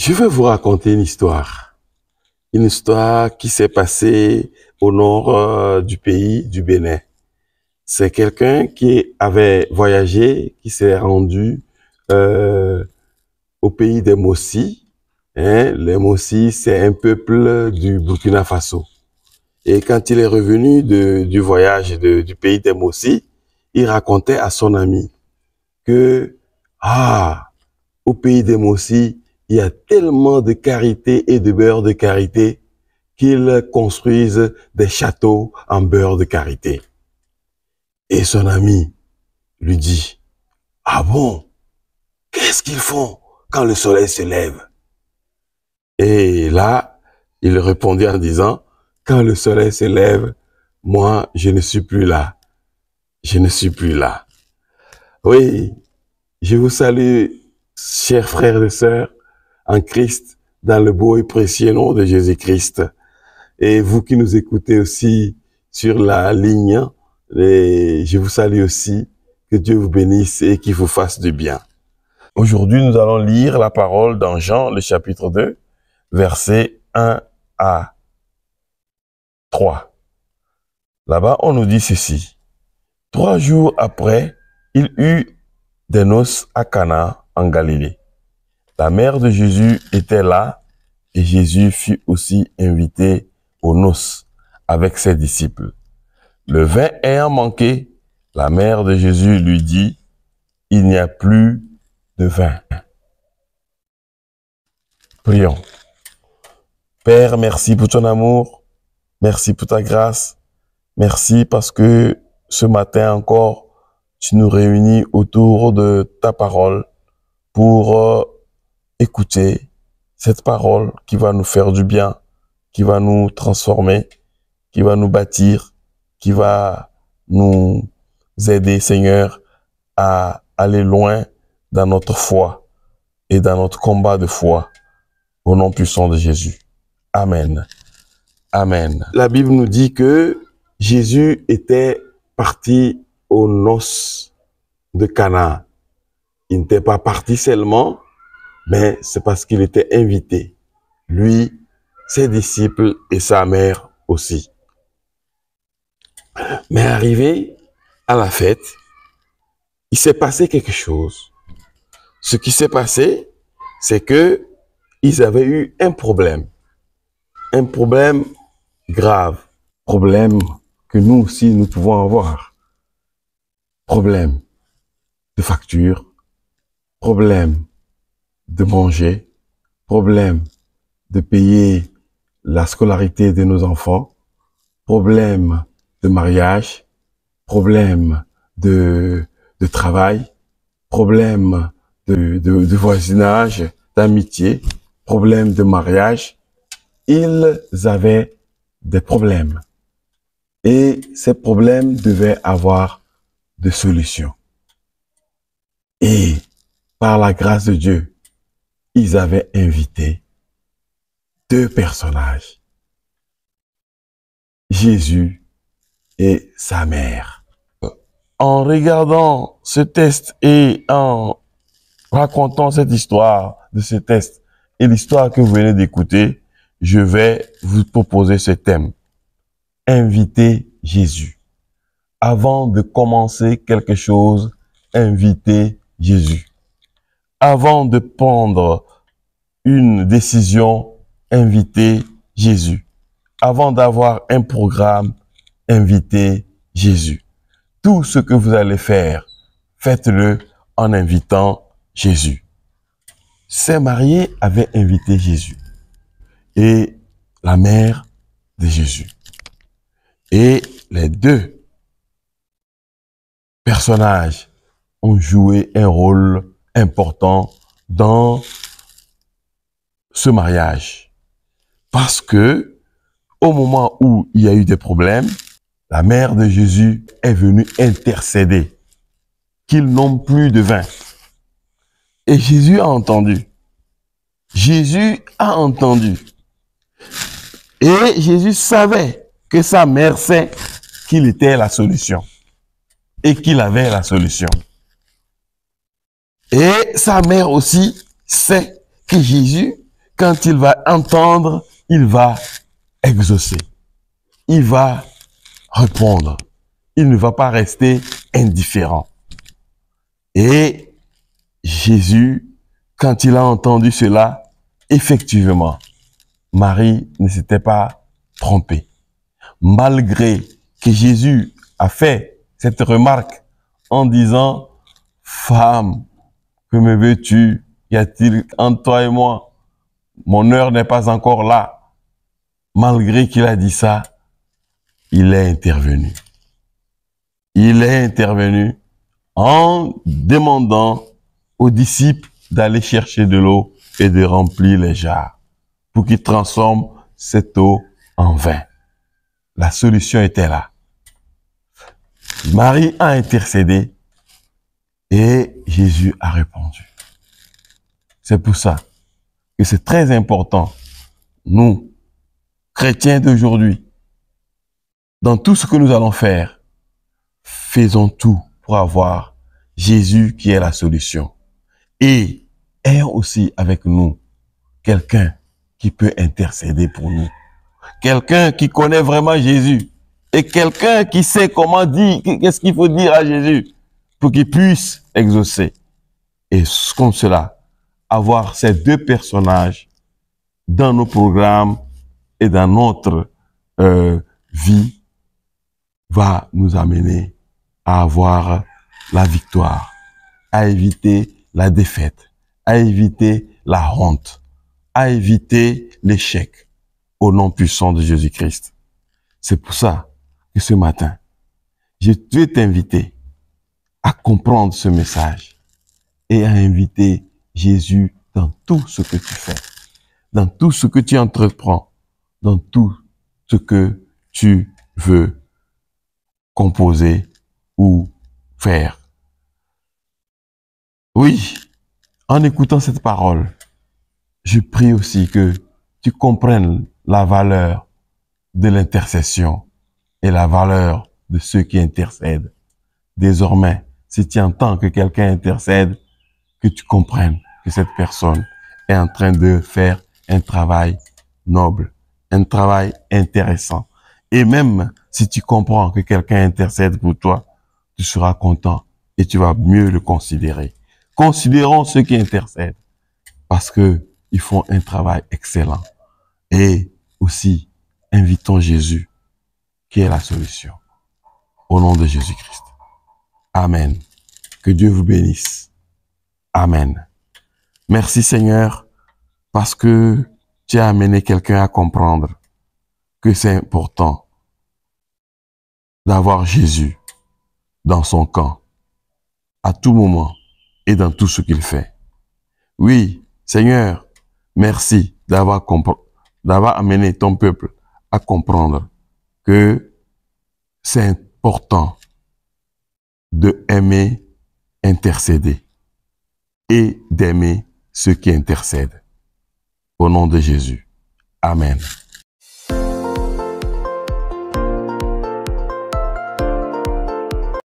Je vais vous raconter une histoire qui s'est passée au nord du pays du Bénin. C'est quelqu'un qui avait voyagé, qui s'est rendu au pays des Mossi. Les Mossi, c'est un peuple du Burkina Faso. Et quand il est revenu du voyage du pays des Mossi, il racontait à son ami que, au pays des Mossi, il y a tellement de karité et de beurre de karité qu'ils construisent des châteaux en beurre de karité. Et son ami lui dit, ah bon, qu'est-ce qu'ils font quand le soleil se lève? Et là, il répondit en disant, quand le soleil se lève, moi, je ne suis plus là. Je ne suis plus là. Oui, je vous salue, chers frères et sœurs, en Christ, dans le beau et précieux nom de Jésus-Christ. Et vous qui nous écoutez aussi sur la ligne, je vous salue aussi. Que Dieu vous bénisse et qu'il vous fasse du bien. Aujourd'hui, nous allons lire la parole dans Jean, le chapitre 2, versets 1 à 3. Là-bas, on nous dit ceci. 3 jours après, il eut des noces à Cana, en Galilée. La mère de Jésus était là et Jésus fut aussi invité aux noces avec ses disciples. Le vin ayant manqué, la mère de Jésus lui dit, « Il n'y a plus de vin. » Prions. Père, merci pour ton amour, merci pour ta grâce, merci parce que ce matin encore, tu nous réunis autour de ta parole pour écouter cette parole qui va nous faire du bien, qui va nous transformer, qui va nous bâtir, qui va nous aider, Seigneur, à aller loin dans notre foi et dans notre combat de foi, au nom puissant de Jésus. Amen. Amen. La Bible nous dit que Jésus était parti aux noces de Cana. Il n'était pas parti seulement, mais c'est parce qu'il était invité. Lui, ses disciples et sa mère aussi. Mais arrivé à la fête, il s'est passé quelque chose. Ce qui s'est passé, c'est que ils avaient eu un problème grave, problème que nous aussi nous pouvons avoir. Problème de facture, problème de manger, problème de payer la scolarité de nos enfants, problème de mariage, problème de travail, problème de voisinage, d'amitié, problème de mariage. Ils avaient des problèmes. Et ces problèmes devaient avoir des solutions. Et par la grâce de Dieu, ils avaient invité 2 personnages, Jésus et sa mère. En regardant ce test et en racontant cette histoire de ce test et l'histoire que vous venez d'écouter, je vais vous proposer ce thème. Inviter Jésus. Avant de commencer quelque chose, invitez Jésus. Avant de prendre une décision, invitez Jésus. Avant d'avoir un programme, invitez Jésus. Tout ce que vous allez faire, faites-le en invitant Jésus. Ces mariés avaient invité Jésus et la mère de Jésus. Et les 2 personnages ont joué un rôle important dans ce mariage. Parce que, au moment où il y a eu des problèmes, la mère de Jésus est venue intercéder qu'ils n'ont plus de vin. Et Jésus a entendu. Jésus a entendu. Et Jésus savait que sa mère sait qu'il était la solution. Et qu'il avait la solution. Et sa mère aussi sait que Jésus quand il va entendre, il va exaucer. Il va répondre. Il ne va pas rester indifférent. Et Jésus, quand il a entendu cela, effectivement, Marie ne s'était pas trompée. Malgré que Jésus a fait cette remarque en disant « Femme, que me veux-tu? Y a-t-il entre toi et moi? Mon heure n'est pas encore là. » Malgré qu'il a dit ça, il est intervenu. Il est intervenu en demandant aux disciples d'aller chercher de l'eau et de remplir les jarres pour qu'ils transforment cette eau en vin. La solution était là. Marie a intercédé et Jésus a répondu. C'est pour ça que c'est très important, nous, chrétiens d'aujourd'hui, dans tout ce que nous allons faire, faisons tout pour avoir Jésus qui est la solution. Et ayons aussi avec nous quelqu'un qui peut intercéder pour nous. Quelqu'un qui connaît vraiment Jésus. Et quelqu'un qui sait comment dire, qu'est-ce qu'il faut dire à Jésus pour qu'il puisse exaucer. Et comme cela, avoir ces deux personnages dans nos programmes et dans notre vie va nous amener à avoir la victoire, à éviter la défaite, à éviter la honte, à éviter l'échec au nom puissant de Jésus-Christ. C'est pour ça que ce matin, je veux t'inviter à comprendre ce message et à inviter Jésus dans tout ce que tu fais, dans tout ce que tu entreprends, dans tout ce que tu veux composer ou faire. Oui, en écoutant cette parole, je prie aussi que tu comprennes la valeur de l'intercession et la valeur de ceux qui intercèdent. Désormais, si tu entends que quelqu'un intercède, que tu comprennes que cette personne est en train de faire un travail noble, un travail intéressant. Et même si tu comprends que quelqu'un intercède pour toi, tu seras content et tu vas mieux le considérer. Considérons ceux qui intercèdent parce que ils font un travail excellent. Et aussi, invitons Jésus qui est la solution. Au nom de Jésus-Christ. Amen. Que Dieu vous bénisse. Amen. Merci Seigneur parce que tu as amené quelqu'un à comprendre que c'est important d'avoir Jésus dans son camp à tout moment et dans tout ce qu'il fait. Oui, Seigneur, merci d'avoir amené ton peuple à comprendre que c'est important de aimer intercéder et d'aimer ceux qui intercèdent. Au nom de Jésus. Amen.